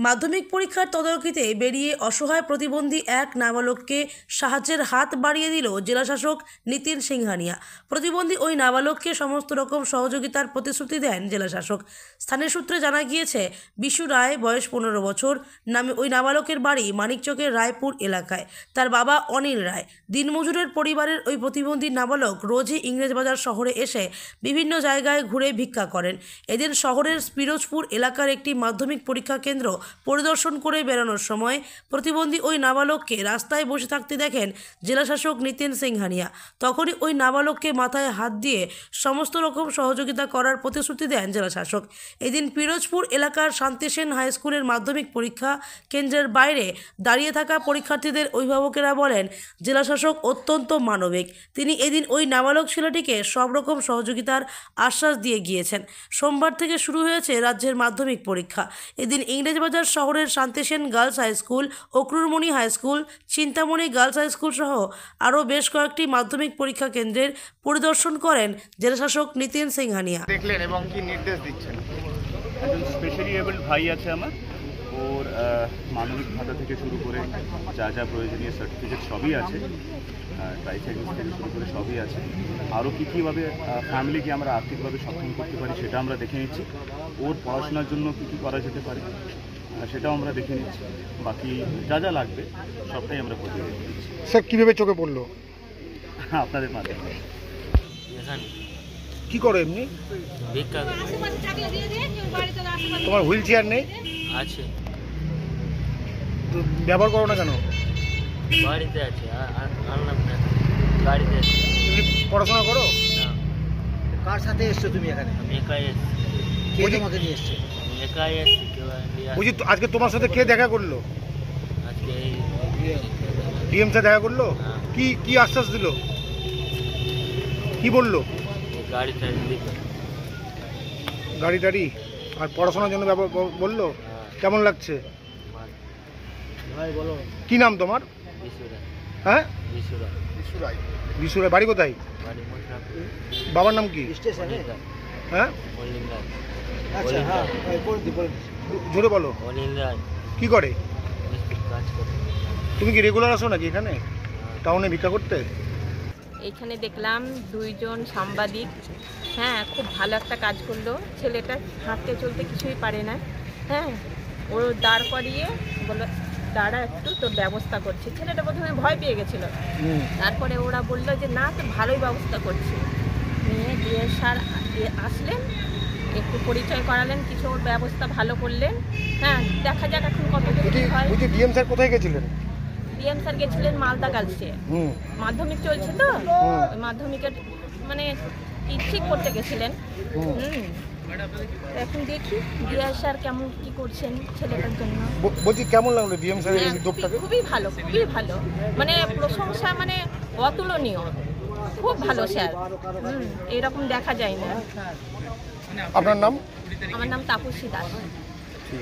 মাধ্যমিক পরীক্ষার তদারকিতে বেরিয়ে অসহায় প্রতিবন্ধী এক নাবালককে সাহায্যের হাত বাড়িয়ে দিল জেলাশাসক নিতিন সিংহানিয়া। প্রতিবন্ধী ওই নাবালককে সমস্ত রকম সহযোগিতার প্রতিশ্রুতি দেন জেলাশাসক। স্থানীয় সূত্রে জানা গিয়েছে, বিশু রায়, বয়স 15 বছর, নামে ওই নাবালকের বাড়ি মানিকচকের রায়পুর এলাকায়। তার বাবা অনিল রায় দিনমজুরের পরিবারের ওই প্রতিবন্ধী নাবালক রোজই ইংরেজবাজার শহরে এসে বিভিন্ন জায়গায় ঘুরে ভিক্ষা করেন। এদিন শহরের পিরোজপুর এলাকার একটি মাধ্যমিক পরীক্ষা কেন্দ্র পরিদর্শন করে বেরোনোর সময় প্রতিবন্ধী ওই নাবালককে রাস্তায় বসে থাকতে দেখেন জেলাশাসক নিতিন সিংহানিয়া। তখনই ওই নাবালককে মাথায় হাত দিয়ে সমস্ত রকম সহযোগিতা করার প্রতিশ্রুতি দেন জেলাশাসক। এদিন পিরোজপুর এলাকার শান্তিসেন হাই স্কুলের মাধ্যমিক পরীক্ষা কেন্দ্রের বাইরে দাঁড়িয়ে থাকা পরীক্ষার্থীদের অভিভাবকেরা বলেন, জেলাশাসক অত্যন্ত মানবিক। তিনি এদিন ওই নাবালক ছেলেটিকে সব রকম সহযোগিতার আশ্বাস দিয়ে গিয়েছেন। সোমবার থেকে শুরু হয়েছে রাজ্যের মাধ্যমিক পরীক্ষা। এদিন ইংরেজবাজার শহরের Shantisen girls high school, Akrurmoni high school, Chintamoni girls high school সহ আরও বেশ কয়েকটি মাধ্যমিক পরীক্ষা কেন্দ্রের পরিদর্শন করেন জেলাশাসক নিতিন সিংহানিয়া। দেখলেন এবং কি নির্দেশ দিচ্ছেন? একজন স্পেশালি এবলড ভাই আছে আমার, ওর মানবিক ভাতা থেকে শুরু করে যা যা প্রয়োজনীয় সার্টিফিকেট সবই আছে, ট্রাইসাইকেল থেকে শুরু করে সবই আছে। আরও কীভাবে ফ্যামিলিকে আমরা আর্থিকভাবে সক্ষম করতে পারি সেটা আমরা দেখে নিচ্ছি। ওর পড়াশোনার জন্য কী করা যেতে পারে সেটাও আমরা দেখে নিচ্ছি। বাকি যা যা লাগবে সবটাই আমরা প্রতিযোগিতা দিচ্ছি। স্যার কীভাবে চোখে পড়লো আপনাদের মাধ্যমে? কি করো এমনি? তোমার হুইল চেয়ার নেই? আছে। তো ব্যবহার করো না কেন? বাড়িতে আছে, আনলাম না। গাড়িতে আছে। তুমি পড়াশোনা করো? না। কার সাথে এসছো তুমি এখানে? আমি একাই এসেছি। কে তোমাকে নিয়ে এসছে? একাই এসেছি, কেউ নিয়ে বুঝি আজকে তোমার সাথে কে দেখা করলো? আজকে ডিএম স্যার দেখা করলো? হ্যাঁ। কি আশ্বাস দিল? কি বললো? গাড়ি দিত। গাড়ি টাড়ি আর পড়াশোনার জন্য বললো? কেমন লাগছে? ভাই বলো। কি নাম তোমার? বিশুরায়। হ্যাঁ, বিশুরায়। বিশুরায়। বাড়ি কোথায়? বাড়ি মোশরাফপুর। বাবার নাম কি? স্টেশনে? হ্যাঁ, অনিল রায়। আচ্ছা, হ্যাঁ বলে দি। জোরে বলো। অনিল রায়। কি করে? মিস্ত্রির কাজ করে। তুমি কি রেগুলার আসো নাকি এখানে টাউনে ভিক্ষা করতে? এইখানে দেখলাম দুইজন সাংবাদিক, হ্যাঁ, খুব ভালো একটা কাজ করলো। ছেলেটা হাঁটতে চলতে কিছুই পারে না, হ্যাঁ, ও দাঁড় করিয়ে বললো দাঁড়া একটু, তোর ব্যবস্থা করছি। ছেলেটা প্রথমে ভয় পেয়ে গেছিলো, তারপরে ওরা বললো যে না, তো ভালোই ব্যবস্থা করছি। নিয়ে ডিএম স্যার আসলেন, একটু পরিচয় করালেন, কিছু ওর ব্যবস্থা ভালো করলেন। হ্যাঁ, দেখা যাক এখন কতদূর কি হয়। ডিএম স্যার কোথায় গেছিলেন? ডিএম স্যার গেছিলেন মালদা গার্লসে। মাধ্যমিক চলছে তো, ওই মাধ্যমিকের মানে ঠিক করতে গেছিলেন। এখন দেখি ডিএম স্যার কেমন কি করছেন ছেলেটার জন্য। বলছি কেমন লাগলো ডিএম স্যারের এই উদ্যোগটাকে? খুবই ভালো, খুবই ভালো, মানে প্রশংসা মানে অতুলনীয়, খুব ভালো স্যার। এরকম দেখা যায় না। আপনার নাম? আমার নাম তাপসী দাস।